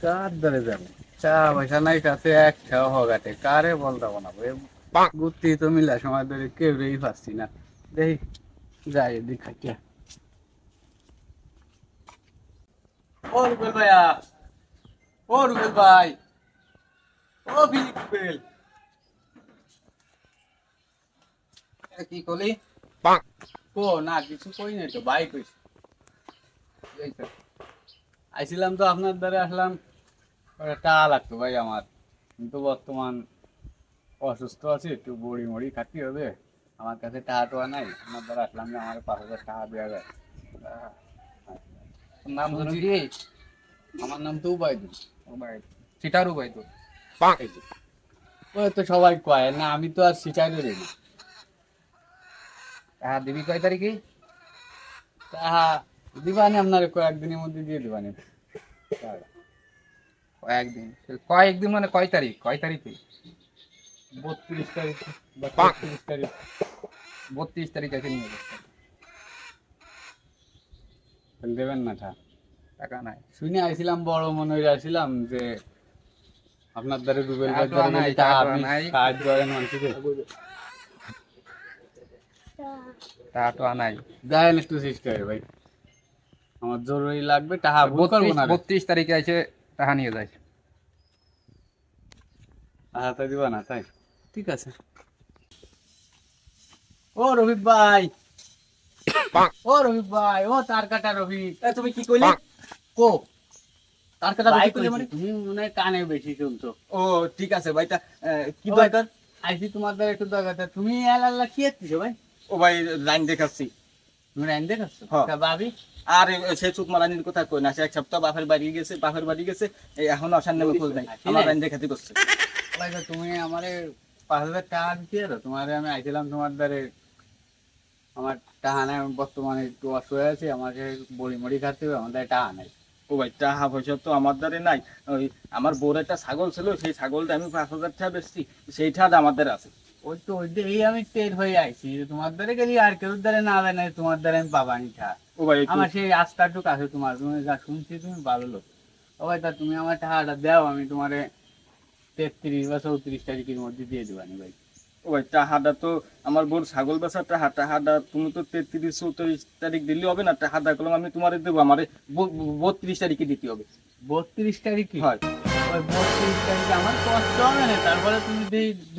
কার ধরে যাবে? চা পয়সা নাই কাছে, এক খাওয়া হগাটে কারে বলতে বানাবো? বুদ্ধি তো মিলা সময় ধরে কেউ রেই পাচ্ছি না। দেখি যাই এদিক খাইয়া। ও রুবেল ভাইয়া, ও রুবেল ভাই, ও ফিলিপ রুবেল। কি করলি? ও না, কিছু কই নাই তো, ভাই কইছি। এই তো আইছিলাম তো আপনার দ্বারে, আসলাম টাকা লাগতো ভাই আমার, কিন্তু বর্তমান অসুস্থ আছি, একটু বড়ি মড়ি খাতি হবে, আমার কাছে টাকা টোয়া নাই। আপনার দ্বারা আসলাম যে আমার 5,000 টাকা দেওয়া যায়। নাম ধরুন শুনছি, কি? আমার নাম তো উবাইদুল। সিটার উবাইদুল। এই যে, ওই তো সবাই কয় না, আমি তো আর শিখাই দিই না। হ্যাঁ, দিবি কয় তারিখে? টাকা দিবানি আপনার কয়েকদিনের মধ্যে দিয়ে দিবানি। কয়েকদিন। কয়েকদিন মানে কয় তারিখ? কয় তারিখে? 32 তারিখ বা 33 তারিখ। 32 তারিখ আছে নিয়ে যাচ্ছে। দেবেন না টা টাকা নাই। শুনে আইছিলাম, বড় মনে হয়ে আসছিলাম যে আপনার দ্বারা রুবেল ভাই টাকা দ্বারা নাই, গেলে টাকা টাকা আপনি নাই। সাহায্য করেন মানুষকে। টাকা নাই। দেন একটু চেষ্টা করে ভাই, আমার জরুরি লাগবে, টাকা ভুল করবো না রে। 32 তারিখে আছে, টাকা নিয়ে যায়। হাতে দিবা না তাই? ঠিক আছে। ও রফিক ভাই, ও রফিক ভাই, ও তার কাটা রফিক। তুমি কি কইলে? কো তার কথা ভাই কি কইলে মানে? তুমি মনে হয় কানে বেশি শুনছো। ও ঠিক আছে ভাইটা, কি ও ভাই, দরকার? আইসি তোমার দ্বারা একটু দরকার। তা তুমি আল্লাহ কি এসছো ভাই? ও ভাই, লাইন দেখাচ্ছি। তুমি রাইন দেখাচ্ছো? হ্যাঁ। তা ভাবি আর সে চুপ মারানির কথা কই না, সে এক সপ্তাহ বাপের বাড়ি গেছে, এই এখনো আসার নামে খোঁজ নাই। আমার লাইন দেখাতে করছে। ভাই, তা তুমি আমারে 5,000 টাকা দিতে পারো? তোমারে আমি আইছিলাম তোমার দ্বারে, আমার টাকা নাই, আমি বর্তমানে একটু অসহায় আছি, আমাকে বড়ি মড়ি খাতে হবে, আমার দ্বারা টাকা নাই। ও ভাই, টাকা পয়সা তো আমার দ্বারে নাই। ওই আমার বউর একটা ছাগল ছিল, সেই ছাগলটা আমি 5,000 টাকা বেচছি, সেই টাকা আমাদের আছে। ওই তো ওই যে এই আমি টের হয়ে আইছি যে তোমার দ্বারে গেলি আর কেউ দ্বারে না দেয় না, তোমার দ্বারা আমি পাবানি টাকা। ও ভাই আমার সেই আস্থাটুক আছে তোমার, তুমি যা শুনছি তুমি ভালো লোক। ও ভাই, তা তুমি আমার টাকাটা দাও, আমি তোমারে 33 বা 34 তারিখের মধ্যে দিয়ে দিবানি ভাই। ও ভাই, টাকাটা তো আমার বউর ছাগল বেচার টাকাটা তুমি তো 33-34 তারিখ দিলে হবে না। টাকাটা করলাম আমি তোমারে দেবো, আমার 32 তারিখে দিতে হবে। 32 তারিখে? হয়। ওই 32 তারিখে আমার কষ্ট হবে না, তারপরে তুমি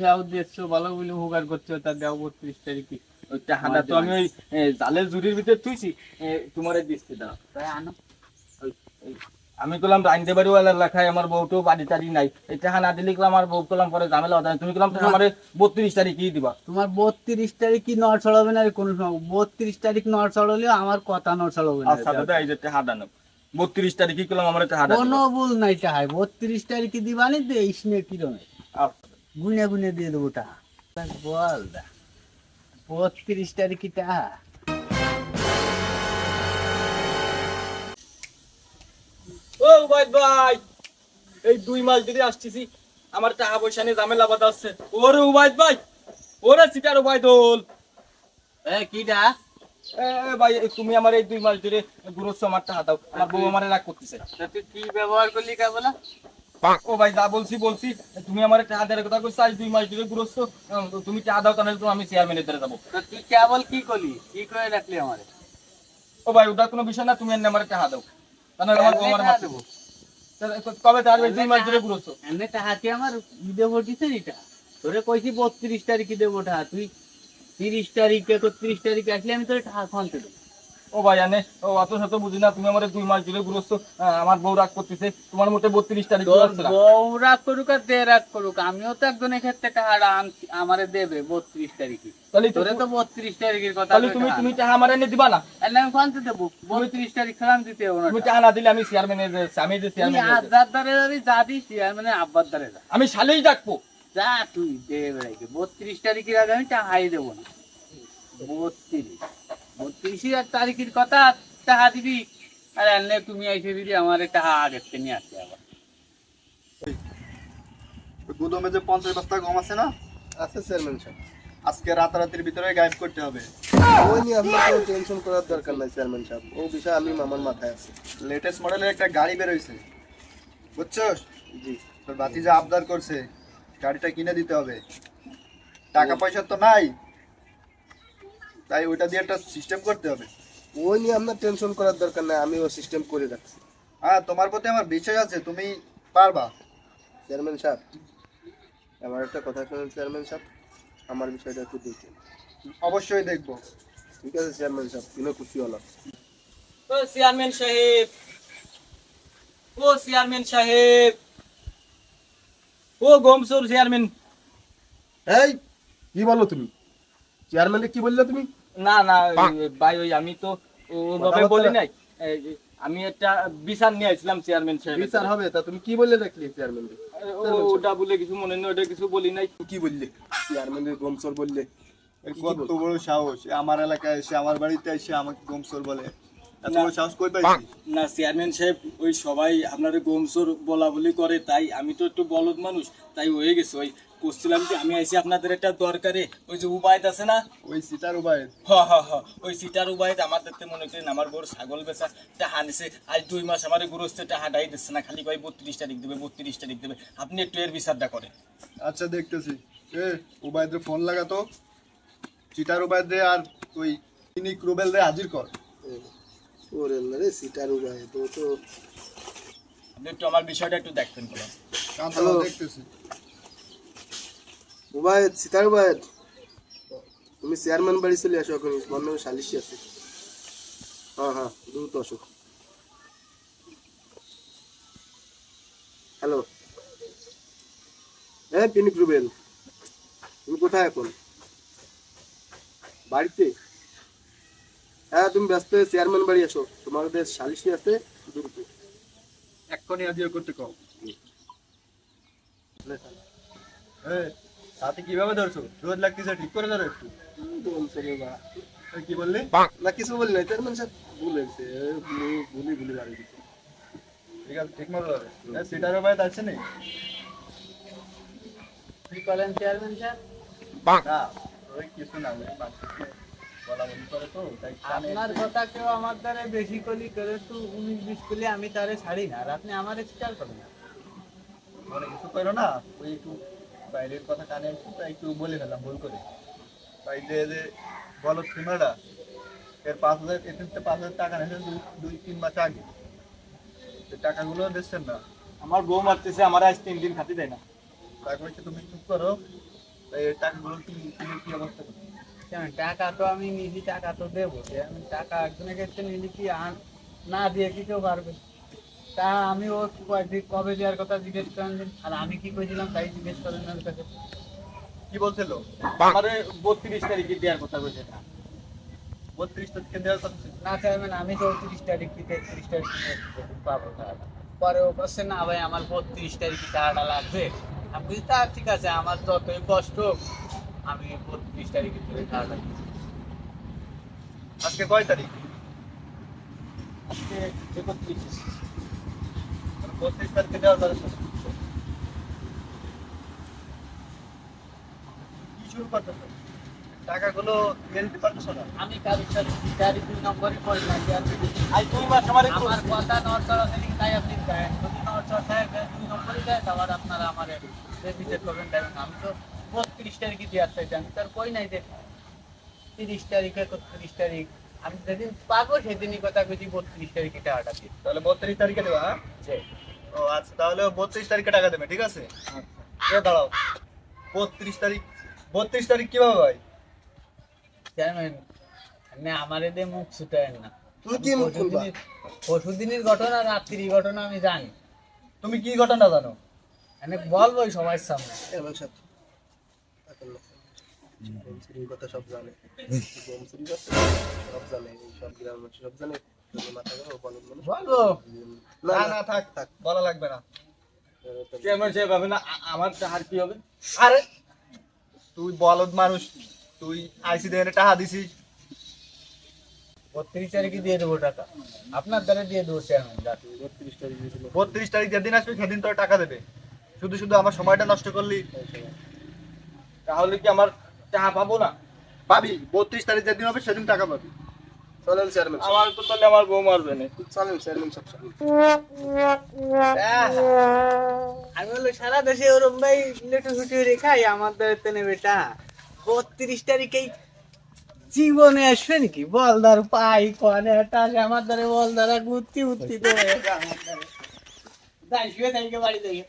দাও দিচ্ছো ভালো বলে উপকার করছো, তা দাও 32 তারিখে। ওই টাকাটা তো আমি ওই জালের জুড়ির ভিতরে থুইছি, তোমারে দিচ্ছি দাও। তাই আনো। আমি করলাম রাইন্দে বাড়ি ওয়ালার লেখায়, আমার বউটো বাড়ি টাড়ি নাই, এই টাকা না দিলে করলাম আমার বউ করলাম পরে ঝামেলা হতো না। তুমি করলাম আমার 32 তারিখই দিবা। তোমার 32 তারিখ কি নড় চড়াবে না কোনো সময়? 32 তারিখ নড় চড়ালেও আমার কথা নড় চড়াবে না। আচ্ছা দাদা, এই যে টাকাটা নাও, 32 তারিখই করলাম আমার টাকাটা কোনো ভুল নাই, টাকা 32 তারিখে দিবানি, দেইস নে কিরমে গুনে গুনে দিয়ে দেবো টাকা। বল দা, 32 তারিখে টাকা? ও ভাই ভাই, এই 2 মাস ধরে আসতেছি, আমার টাকা পয়সা নিয়ে ঝামেলা বাঁধাচ্ছে। ওরে উবাইদ ভাই, ওরে সিটার উবাইদুল। কিটা? ভাই, তুমি আমার এই 2 মাস ধরে গুরুত্ব আমার টাকা দাও, আমার বউ আমার রাগ করতেছে। তুই কি ব্যবহার করলি কে বলা? ও ভাই, যা বলছি বলছি, তুমি আমার টাকা দেওয়ার কথা কইছো, আজ 2 মাস ধরে গুরুত্ব, তুমি টাকা দাও, তাহলে তো আমি চেয়ারম্যানের দ্বারা যাবো। তুই কেবল কি করলি, কি করে রাখলি আমারে? ও ভাই, ওটা কোনো বিষয় না, তুমি এনে আমার টাকা দাও, তাহলে আমার বউ আমার মারতে দেবো। কবে তার 2 মাস ধরে গুরুত্ব। এমনি টাকা কি আমার দেবো দিতে এটা? তোরে কইছি 32 তারিখে দেবো টাকা, তুই 30 তারিখে 31 তারিখে আসলে আমি তোর টাকা খনতে দেবো। ও ভাই, আনে ও অত শত বুঝি না, তুমি আমার 2 মাস ধরে গুরুত্ব, আমার বউ রাগ করতেছে, তোমার মোটে 32 তারিখ তোর আসছে না। বউ রাগ করুক আর দে রাগ করুক, আমিও তো একজনের ক্ষেত্রে টাকাটা আমারে দেবে 32 তারিখে। তাহলে তোরে তো 32 তারিখের কথা তাহলে তুমি টাকা আমার এনে দিবা না? তাহলে আমি খনতে দেবো 32 তারিখ খেলাম দিতে হবে না। তুমি টাকা না দিলে আমি চেয়ারম্যানের, আমি যে তুই চেয়ারম্যান, আব্বার দ্বারে যাবি, যা দিস মানে আব্বার দ্বারে যা, আমি শালেই ডাকবো। যা তুই দে বেড়াইকে। 32 তারিখের আগে আমি টাকাই দেবো না। 32 তারিখের কথা টাকা দিবি, আর এনে তুমি এসে দিদি আমার টাকা আগের থেকে নিয়ে আসবে আবার। গুদমে যে 50 বস্তা গম আছে না? আছে চেয়ারম্যান সাহেব। আজকে রাতারাতির ভিতরে গায়েব করতে হবে। ওই নিয়ে আপনার কোনো টেনশন করার দরকার নাই চেয়ারম্যান সাহেব, ও বিষয় আমি আমার মাথায় আছে। লেটেস্ট মডেলের একটা গাড়ি বের হয়েছে, বুঝছস? জি, তোর ভাতিজা আবদার করছে গাড়িটা কিনে দিতে হবে। টাকা পয়সা তো নাই, তাই ওইটা দিয়ে একটা সিস্টেম করতে হবে। ওই নিয়ে আপনার টেনশন করার দরকার নাই, আমি ও সিস্টেম করে রাখছি। হ্যাঁ, তোমার প্রতি আমার বিশ্বাস আছে, তুমি পারবা। চেয়ারম্যান সাহেব, আমার একটা কথা শুনুন চেয়ারম্যান সাহেব, আমার বিষয়টা একটু দেখুন। অবশ্যই দেখবো। ঠিক আছে চেয়ারম্যান সাহেব, কিনে খুশি হলাম। ও চেয়ারম্যান সাহেব, ও চেয়ারম্যান সাহেব, ও গোমসুর চেয়ারম্যান। এই কি বলো তুমি? চেয়ারম্যানে কি বললে তুমি? না না ভাই, ওই আমি তো ওভাবে বলি নাই। এই, আমি একটা বিচার নিয়ে আসলাম চেয়ারম্যান সাহেব। বিচার হবে তা তুমি কি বললে দেখলি চেয়ারম্যান? ওটা বলে কিছু মনে নেই, ওটা কিছু বলি নাই। কি বললে? চেয়ারম্যানের গমসর বললে? এর কত বড় সাহস, এ আমার এলাকায় এসে, আমার বাড়িতে এসে আমাকে গোমসোর বলে? এত বড় সাহস কই পাইছিস? না চেয়ারম্যান সাহেব, ওই সবাই আপনার গোমসোর বলা বলি করে, তাই আমি তো একটু বলদ মানুষ, তাই হয়ে গেছে। ওই করছিলাম যে আমি আইসি আপনাদের একটা দরকারে, ওই যে উবায়দ আছে না, ওই সিটার উবায় ওই সিটার উবায়দ আমার দেখতে মনে করেন আমার বড় ছাগল বেচা টাহা নিছে। আজ 2 মাস আমার গুরুস্তে টাহাটাই দিচ্ছে না, খালি কয় 32 তারিখ দেবে, 32 তারিখ দেবে। আপনি একটু এর বিচারটা করেন। আচ্ছা দেখতেছি। এ উবায়দরে ফোন লাগাতো, চিটার উবায়দরে আর ওই ক্লিনিক রুবেল রে হাজির কর। ওরে রে সিটার উবায় তো তো আপনি একটু আমার বিষয়টা একটু দেখবেন বলেন। কাঁথালো দেখতেছি। উবায়দ, সিতার উবায়দ, তুমি চেয়ারম্যান বাড়ি চলে আসো এখন, তোমার নামে সালিশি আছে। হ্যাঁ হ্যাঁ, দ্রুত আসো। হ্যালো, হ্যাঁ পিনিক রুবেল, তুমি কোথায় এখন? বাড়িতে? হ্যাঁ তুমি ব্যস্ত হয়ে চেয়ারম্যান বাড়ি আসো, তোমাদের সালিশি আছে দ্রুত। এক্ষুনি হাজির করতে কও। এ সাথে কিভাবে ধরছো? রোদ লাগতেছে, ঠিক করে ধরো একটু। এই কি বললি? না কিছু বলি না, চেয়ারম্যান সাহেব ভুলেছে, ভুলি বাড়ি দিচ্ছে। ঠিক আছে, ঠিক মতো ধরো। এ সিটার উবায়দ আছে নি? কি করেন চেয়ারম্যান সাহেব? না, ওই কিছু না, ওই মানুষকে বলা বলি করে তো, তাই কানে আপনার কথা কেউ আমার দ্বারা বেশি কলি করে তো 19-20 কলি আমি তারে ছাড়ি না, আর আপনি আমার স্টার করেন না। মনে কিছু করো না, ওই একটু বাইরের কথা কানে আসছে, তাই একটু বলে ফেললাম ভুল করে। তাই যে বলো সিমাটা, এর 5,000, এতে 5,000 টাকা নিয়েছেন 2-3 মাস আগে। এই টাকাগুলো দিচ্ছেন না, আমার বউ মারতেছে, আমার আজ 3 দিন খাতি দেয় না। তারপরে কি তুমি চুপ করো? তাই এই টাকাগুলো কি তুমি কি অবস্থা করো? কেন, টাকা তো আমি নিজি, টাকা তো দেবো। আমি টাকা একজনের কাছে নিলি কি না দিয়ে কি কেউ পারবে? তা আমি ও কয়েকদিন কবে দেওয়ার কথা জিজ্ঞেস করেন দিন, আর আমি কি করেছিলাম তাই জিজ্ঞেস করেন ওর কাছে। কি বলছিল? আমার 32 তারিখে দেওয়ার কথা বলছে না। 32 তারিখে দেওয়ার কথা ছিল। না চাইবেন, আমি 34 তারিখ কি 33 তারিখ পাবো টাকাটা। পরে ও বলছে না ভাই আমার 32 তারিখে টাকাটা লাগবে। আমি বলছি তা ঠিক আছে, আমার যতই কষ্ট আমি 32 তারিখে তোর টাকাটা দিচ্ছি। আজকে কয় তারিখ? আজকে 31। 32 তারিখে দেওয়ার কথা ছিল। কি শুরু করতেছো? টাকাগুলো দিয়ে দিতে পারতেছো না? আমি কারোর সাথে তারিখ 2 নম্বরই করি না, আজ 2 মাস আমার আমার কথা নড়চড়া থেকে তাই আপনি দেন। যদি নড়চড়া থাকে 2 নম্বরই দেয় তাহলে আপনারা আমার বিচার করবেন। দেখবেন আমি তো 32 তারিখে দেওয়ার চাইছি, আমি তার কই নাই যে 30 তারিখে 31 তারিখ। আমি যেদিন পাবো সেদিনই কথা কইছি 32 তারিখে টাকাটা দিই। তাহলে 32 তারিখে দেবা? হ্যাঁ, ও আচ্ছা, তাহলে 32 তারিখে টাকা দেবে, ঠিক আছে? এ দাঁড়াও, 32 তারিখ, 32 তারিখ কিভাবে হয়? চেয়ারম্যান আপনি আমারে দিয়ে মুখ ছুটায়েন না। তুই কি মুখ খুলবা? পরশুদিনের ঘটনা, রাত্রির ঘটনা আমি জানি। তুমি কি ঘটনা জানো? আমি বলবোই সবার সামনে। চেয়ারম্যান সাহেব এখন না, গমসুরির কথা সব জানে, গমসুরির কথা সব জানে, এই সব গ্রামের মানুষ সব জানে। তুমি মাথা গরম বলদ মানুষ। বলবো না না না না, থাক থাক, বলা লাগবে না। চেয়ারম্যান সাহেব হবে না, আমার টাকার কি হবে? আরে তুই বলদ মানুষ, তুই আইসি দেনে টাকা দিছিস। 32 তারিখে দিয়ে দেবো টাকা, আপনার দ্বারা দিয়ে দেবো চেয়ারম্যান। 32 তারিখ দিয়েছিল। 32 তারিখ যেদিন আসবে সেদিন তোর টাকা দেবে। শুধু শুধু আমার সময়টা নষ্ট করলি। তাহলে কি আমার টাকা পাবো না? পাবি 32 তারিখ যেদিন হবে সেদিন টাকা পাবি। চলেন চেয়ারম্যান সাহেব। আমার তো তাহলে আমার বউ মারবে না। চলেন চেয়ারম্যান সাহেব চলেন। আমি বললো সারা দেশে ওরম ভাই লেটু ছুটি রেখাই আমাদের তেনে বেটা 32 তারিখেই জীবনে আসবে নাকি বলদার পাই কনে টাকা আমার দ্বারে বলদারা গুত্তি উত্তি তো যাই শুয়ে থাকি বাড়ি থেকে